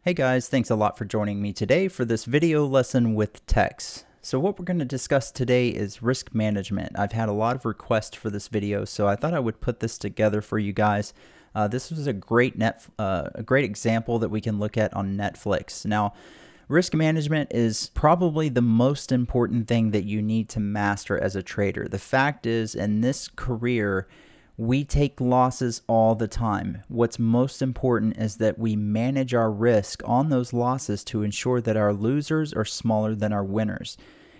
Hey guys, thanks a lot for joining me today for this video lesson with Tex. So what we're going to discuss today is risk management. I've had a lot of requests for this video, so I thought I would put this together for you guys. This was a great example that we can look at on Netflix. Now, risk management is probably the most important thing that you need to master as a trader. The fact is, in this career, we take losses all the time. What's most important is that we manage our risk on those losses to ensure that our losers are smaller than our winners.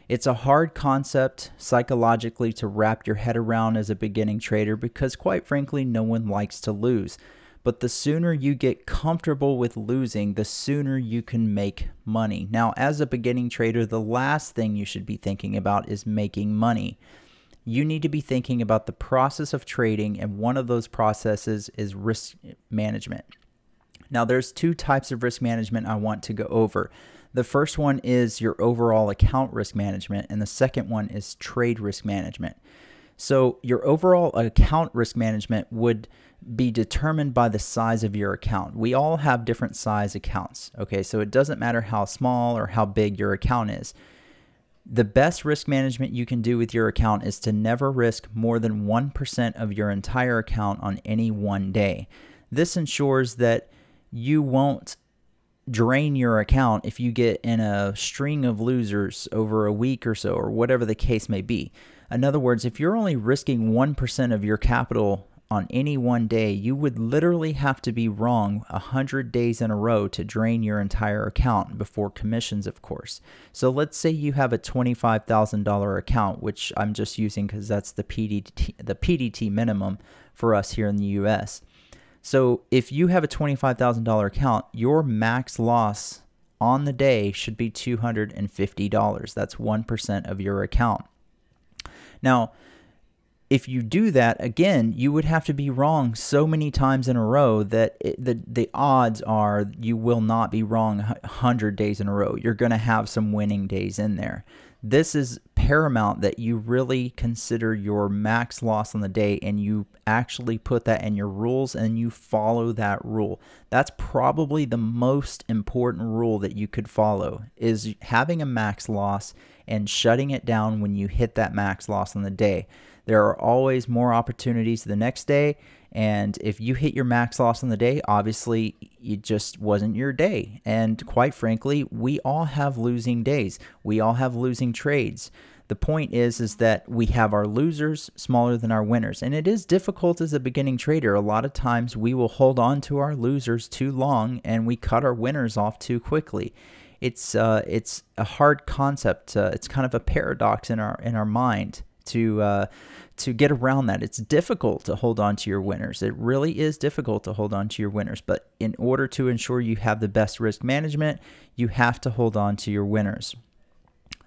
It's a hard concept psychologically to wrap your head around as a beginning trader because, quite frankly, no one likes to lose. But the sooner you get comfortable with losing, the sooner you can make money. Now, as a beginning trader, the last thing you should be thinking about is making money. You need to be thinking about the process of trading, and one of those processes is risk management. Now, there's two types of risk management I want to go over. The first one is your overall account risk management, and the second one is trade risk management. So your overall account risk management would be determined by the size of your account. We all have different size accounts, okay? So it doesn't matter how small or how big your account is. The best risk management you can do with your account is to never risk more than 1% of your entire account on any one day. This ensures that you won't drain your account if you get in a string of losers over a week or so, or whatever the case may be. In other words, if you're only risking 1% of your capital on any one day, you would literally have to be wrong 100 days in a row to drain your entire account before commissions, of course. So let's say you have a $25,000 account, which I'm just using because that's the PDT minimum for us here in the US. So if you have a $25,000 account, your max loss on the day should be $250. That's 1% of your account. Now, if you do that, again, you would have to be wrong so many times in a row that the odds are you will not be wrong 100 days in a row. You're going to have some winning days in there. This is paramount that you really consider your max loss on the day and you actually put that in your rules and you follow that rule. That's probably the most important rule that you could follow, is having a max loss and shutting it down when you hit that max loss on the day. There are always more opportunities the next day, and if you hit your max loss on the day, obviously it just wasn't your day. And quite frankly, we all have losing days. We all have losing trades. The point is that we have our losers smaller than our winners, and it is difficult as a beginning trader. A lot of times we will hold on to our losers too long and we cut our winners off too quickly. It's a hard concept. It's kind of a paradox in our mind to get around that. It's difficult to hold on to your winners. It really is difficult to hold on to your winners, but in order to ensure you have the best risk management, you have to hold on to your winners.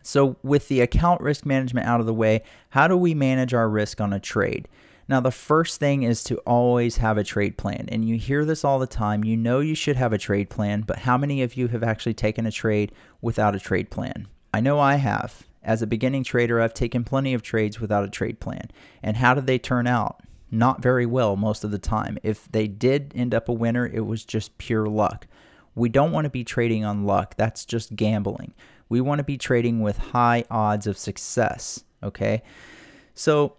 So with the account risk management out of the way, how do we manage our risk on a trade? Now, the first thing is to always have a trade plan, and you hear this all the time. You know you should have a trade plan, but how many of you have actually taken a trade without a trade plan? I know I have. As a beginning trader, I've taken plenty of trades without a trade plan. And how did they turn out? Not very well most of the time. If they did end up a winner, it was just pure luck. We don't want to be trading on luck. That's just gambling. We want to be trading with high odds of success, okay? So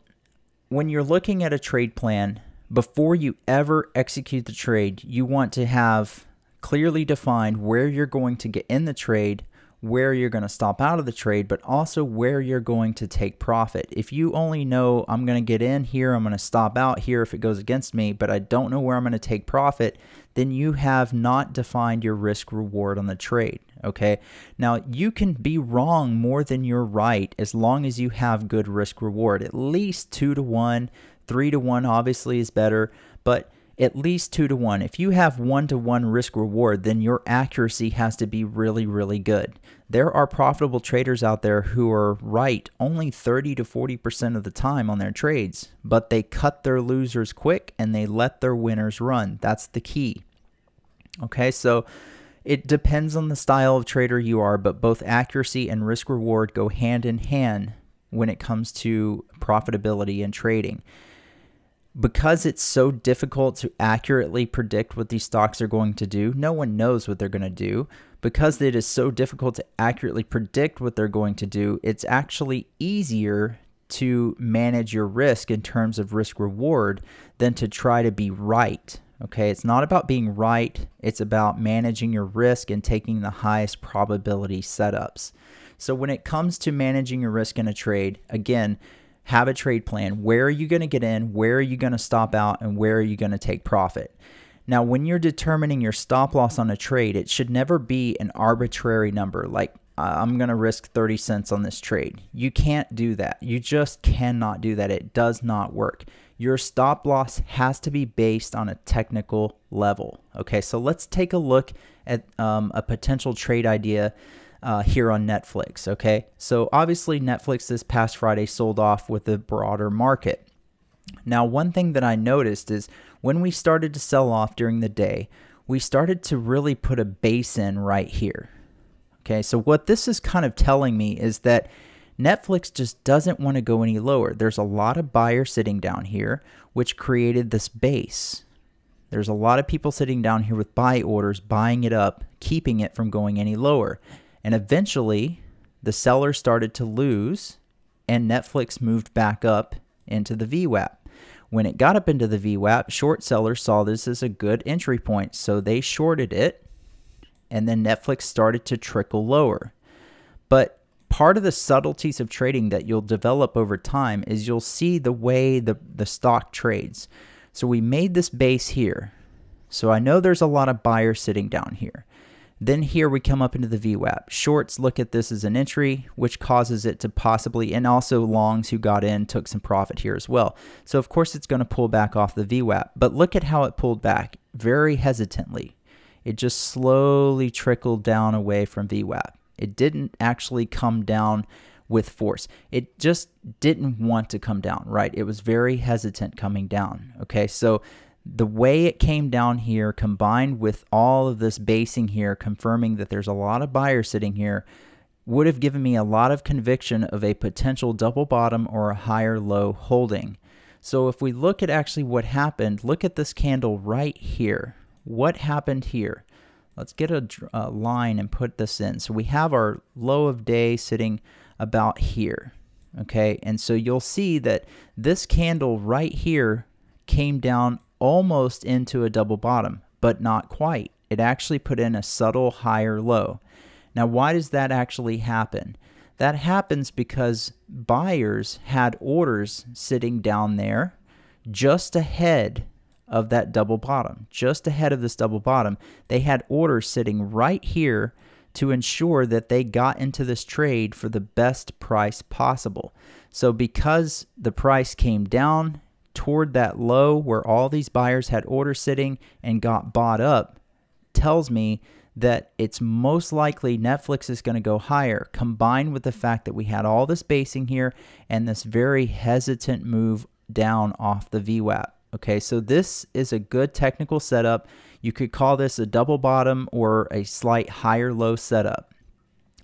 when you're looking at a trade plan, before you ever execute the trade, you want to have clearly defined where you're going to get in the trade, where you're going to stop out of the trade, but also where you're going to take profit. If you only know I'm going to get in here, I'm going to stop out here if it goes against me, but I don't know where I'm going to take profit, then you have not defined your risk reward on the trade, okay? Now, you can be wrong more than you're right as long as you have good risk reward. At least 2 to 1, 3 to 1 obviously is better, but at least 2 to 1. If you have 1 to 1 risk reward, then your accuracy has to be really, really good. There are profitable traders out there who are right only 30 to 40% of the time on their trades, but they cut their losers quick and they let their winners run. That's the key. Okay, so it depends on the style of trader you are, but both accuracy and risk reward go hand in hand when it comes to profitability and trading. because it's so difficult to accurately predict what these stocks are going to do, no one knows what they're going to do. Because it is so difficult to accurately predict what they're going to do, it's actually easier to manage your risk in terms of risk reward than to try to be right. Okay, it's not about being right, it's about managing your risk and taking the highest probability setups. So when it comes to managing your risk in a trade, again, have a trade plan. Where are you going to get in? Where are you going to stop out? And where are you going to take profit? Now, when you're determining your stop loss on a trade, it should never be an arbitrary number like I'm going to risk 30 cents on this trade. You can't do that. You just cannot do that. It does not work. Your stop loss has to be based on a technical level. Okay, so let's take a look at a potential trade idea here on Netflix. Okay, so obviously Netflix this past Friday sold off with the broader market. Now, one thing that I noticed is when we started to sell off during the day, we started to really put a base in right here. Okay, so what this is kind of telling me is that Netflix just doesn't want to go any lower. There's a lot of buyers sitting down here, which created this base. There's a lot of people sitting down here with buy orders, buying it up, keeping it from going any lower. And eventually, the sellers started to lose, and Netflix moved back up into the VWAP. When it got up into the VWAP, short sellers saw this as a good entry point, so they shorted it, and then Netflix started to trickle lower. But part of the subtleties of trading that you'll develop over time is you'll see the way the stock trades. So we made this base here. So I know there's a lot of buyers sitting down here. Then here we come up into the VWAP. Shorts look at this as an entry, which causes it to possibly, and also longs who got in took some profit here as well. So of course it's going to pull back off the VWAP. But look at how it pulled back very hesitantly. It just slowly trickled down away from VWAP. It didn't actually come down with force. It just didn't want to come down, right? It was very hesitant coming down. Okay, so the way it came down here combined with all of this basing here confirming that there's a lot of buyers sitting here would have given me a lot of conviction of a potential double bottom or a higher low holding. So if we look at actually what happened, look at this candle right here. What happened here? Let's get a line and put this in. So we have our low of day sitting about here. Okay, and so you'll see that this candle right here came down almost into a double bottom, but not quite. It actually put in a subtle higher low. Now, why does that actually happen? That happens because buyers had orders sitting down there just ahead of that double bottom, just ahead of this double bottom. They had orders sitting right here to ensure that they got into this trade for the best price possible. So because the price came down toward that low where all these buyers had orders sitting and got bought up, tells me that it's most likely Netflix is going to go higher, combined with the fact that we had all this basing here and this very hesitant move down off the VWAP. Okay, so this is a good technical setup. You could call this a double bottom or a slight higher low setup.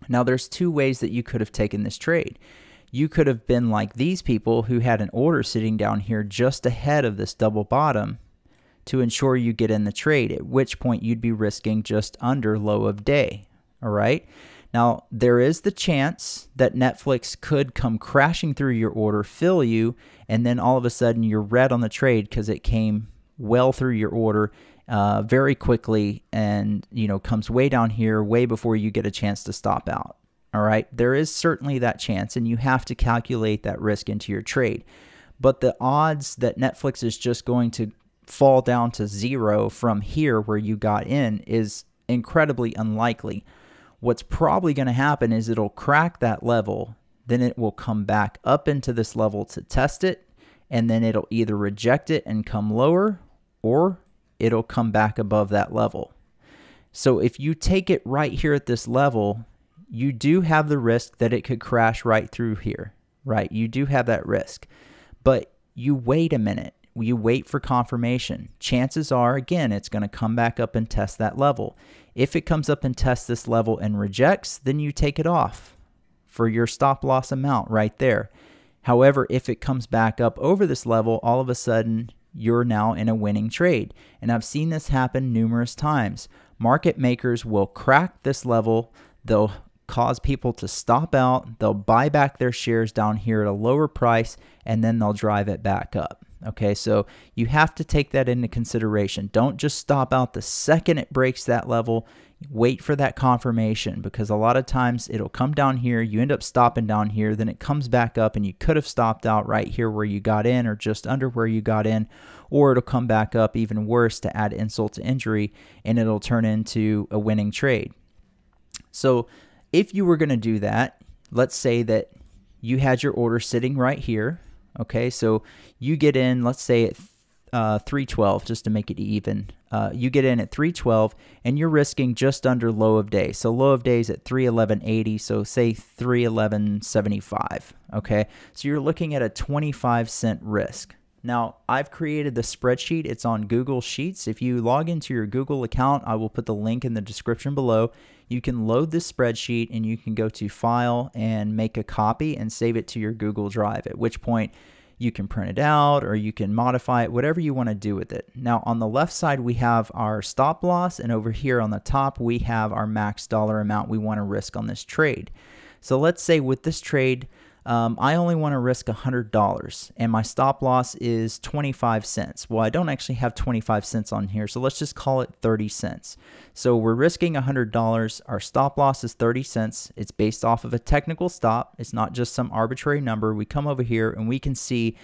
Now, there's two ways that you could have taken this trade. You could have been like these people who had an order sitting down here just ahead of this double bottom to ensure you get in the trade, at which point you'd be risking just under low of day. All right. Now, there is the chance that Netflix could come crashing through your order, fill you, and then all of a sudden you're red on the trade because it came well through your order very quickly and, you know, comes way down here way before you get a chance to stop out. All right, there is certainly that chance, and you have to calculate that risk into your trade. But the odds that Netflix is just going to fall down to zero from here where you got in is incredibly unlikely. What's probably going to happen is it'll crack that level, then it will come back up into this level to test it, and then it'll either reject it and come lower, or it'll come back above that level. So if you take it right here at this level, you do have the risk that it could crash right through here, right? You do have that risk, but you wait a minute. You wait for confirmation. Chances are, again, it's going to come back up and test that level. If it comes up and tests this level and rejects, then you take it off for your stop loss amount right there. However, if it comes back up over this level, all of a sudden you're now in a winning trade. And I've seen this happen numerous times. Market makers will crack this level. They'll cause people to stop out. They'll buy back their shares down here at a lower price, and then they'll drive it back up. Okay, so you have to take that into consideration. Don't just stop out the second it breaks that level. Wait for that confirmation, because a lot of times it'll come down here, you end up stopping down here, then it comes back up and you could have stopped out right here where you got in or just under where you got in, or it'll come back up even worse to add insult to injury, and it'll turn into a winning trade. So if you were going to do that, let's say that you had your order sitting right here. Okay, so you get in, let's say at 312, just to make it even. You get in at 312 and you're risking just under low of day. So low of day is at 311.80, so say 311.75. Okay, so you're looking at a 25-cent risk. Now, I've created the spreadsheet. It's on Google Sheets. If you log into your Google account, I will put the link in the description below. You can load this spreadsheet and you can go to File and make a copy and save it to your Google Drive, at which point you can print it out or you can modify it, whatever you want to do with it. Now, on the left side, we have our stop loss, and over here on the top, we have our max dollar amount we want to risk on this trade. So let's say with this trade, I only want to risk $100 and my stop loss is 25 cents. Well, I don't actually have 25 cents on here, so let's just call it 30 cents. So we're risking $100. Our stop loss is 30 cents. It's based off of a technical stop. It's not just some arbitrary number. We come over here and we can see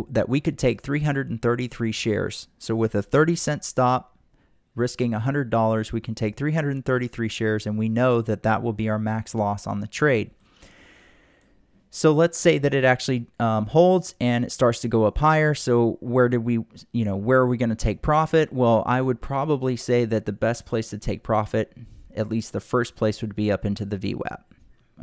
that we could take 333 shares. So with a 30-cent stop, risking $100, we can take 333 shares, and we know that that will be our max loss on the trade. So let's say that it actually holds and it starts to go up higher. So where are we going to take profit? Well, I would probably say that the best place to take profit, at least the first place, would be up into the VWAP.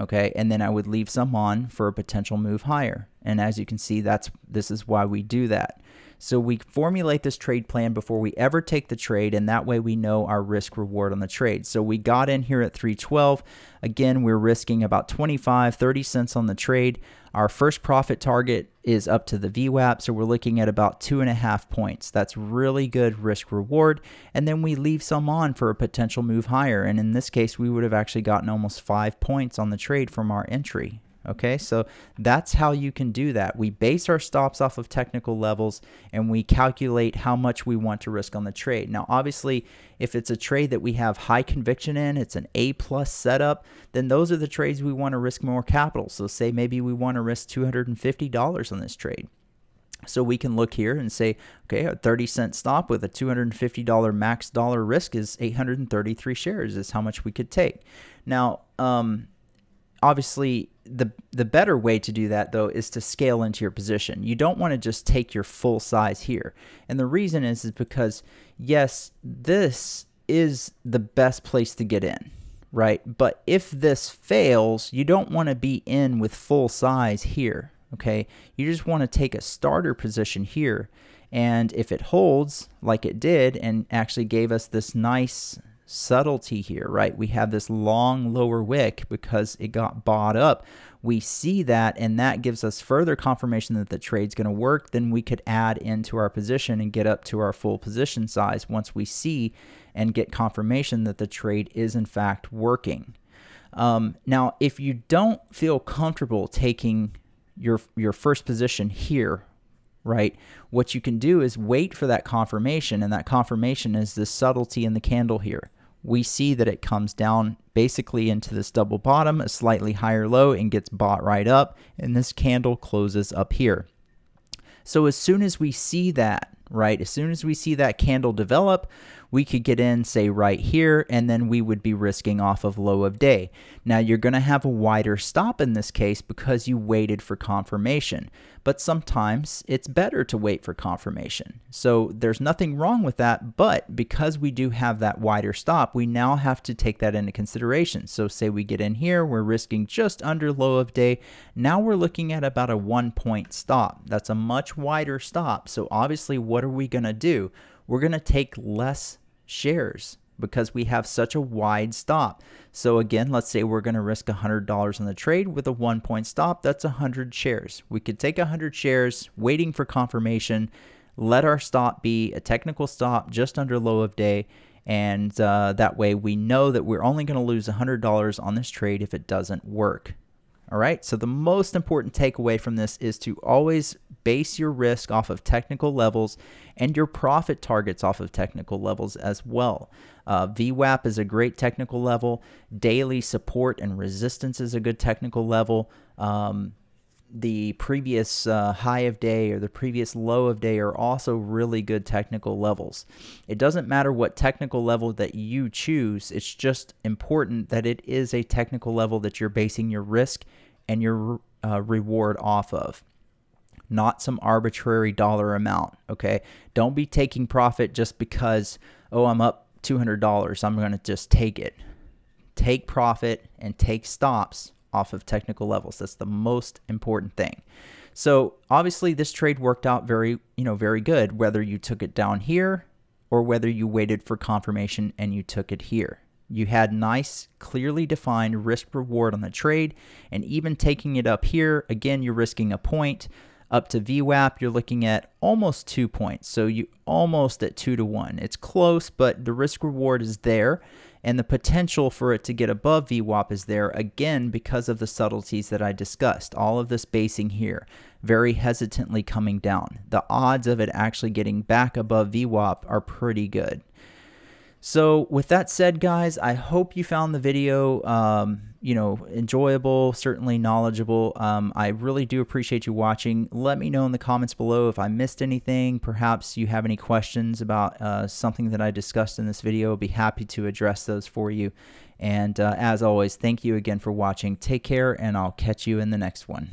Okay, and then I would leave some on for a potential move higher. And as you can see, this is why we do that. So we formulate this trade plan before we ever take the trade, and that way we know our risk reward on the trade. So we got in here at 312. Again, we're risking about 30 cents on the trade. Our first profit target is up to the VWAP, so we're looking at about 2.5 points. That's really good risk reward. And then we leave some on for a potential move higher. And in this case, we would have actually gotten almost 5 points on the trade from our entry. Okay, so that's how you can do that. We base our stops off of technical levels and we calculate how much we want to risk on the trade. Now, obviously, if it's a trade that we have high conviction in, it's an A+ setup, then those are the trades we want to risk more capital. So say maybe we want to risk $250 on this trade. So we can look here and say, okay, a 30-cent stop with a $250 max dollar risk is 833 shares is how much we could take. Now, obviously, the better way to do that, though, is to scale into your position. You don't want to just take your full size here. And the reason is because, yes, this is the best place to get in, right? But if this fails, you don't want to be in with full size here, okay? You just want to take a starter position here. And if it holds like it did and actually gave us this nice subtlety here, right? We have this long lower wick because it got bought up. We see that, and that gives us further confirmation that the trade's going to work. Then we could add into our position and get up to our full position size once we see and get confirmation that the trade is in fact working. Now, if you don't feel comfortable taking your first position here, right, what you can do is wait for that confirmation, and that confirmation is this subtlety in the candle here. We see that it comes down basically into this double bottom, a slightly higher low, and gets bought right up, and this candle closes up here. So as soon as we see that, right, as soon as we see that candle develop, we could get in, say, right here, and then we would be risking off of low of day. Now, you're going to have a wider stop in this case because you waited for confirmation, but sometimes it's better to wait for confirmation. So there's nothing wrong with that, but because we do have that wider stop, we now have to take that into consideration. So say we get in here, we're risking just under low of day. Now we're looking at about a 1-point stop. That's a much wider stop. So obviously, what are we going to do? We're going to take less shares because we have such a wide stop. So again, let's say we're going to risk $100 on the trade with a 1-point stop. That's 100 shares. We could take 100 shares waiting for confirmation. let our stop be a technical stop just under low of day, and that way we know that we're only going to lose $100 on this trade if it doesn't work. All right, so the most important takeaway from this is to always base your risk off of technical levels and your profit targets off of technical levels as well. VWAP is a great technical level. Daily support and resistance is a good technical level. The previous high of day or the previous low of day are also really good technical levels. It doesn't matter what technical level that you choose. It's just important that it is a technical level that you're basing your risk and your reward off of, not some arbitrary dollar amount. Okay, don't be taking profit just because, oh, I'm up $200, I'm going to just take it. Take profit and take stops off of technical levels. That's the most important thing. So obviously this trade worked out very good, whether you took it down here or whether you waited for confirmation and you took it here. You had nice, clearly defined risk reward on the trade, and even taking it up here, again, you're risking a point. Up to VWAP, you're looking at almost 2 points. So you almost at 2 to 1. It's close, but the risk reward is there, and the potential for it to get above VWAP is there, again, because of the subtleties that I discussed. All of this basing here, very hesitantly coming down. The odds of it actually getting back above VWAP are pretty good. So with that said, guys, I hope you found the video, enjoyable, certainly knowledgeable. I really do appreciate you watching. Let me know in the comments below if I missed anything. Perhaps you have any questions about something that I discussed in this video. I'll be happy to address those for you. And as always, thank you again for watching. Take care, and I'll catch you in the next one.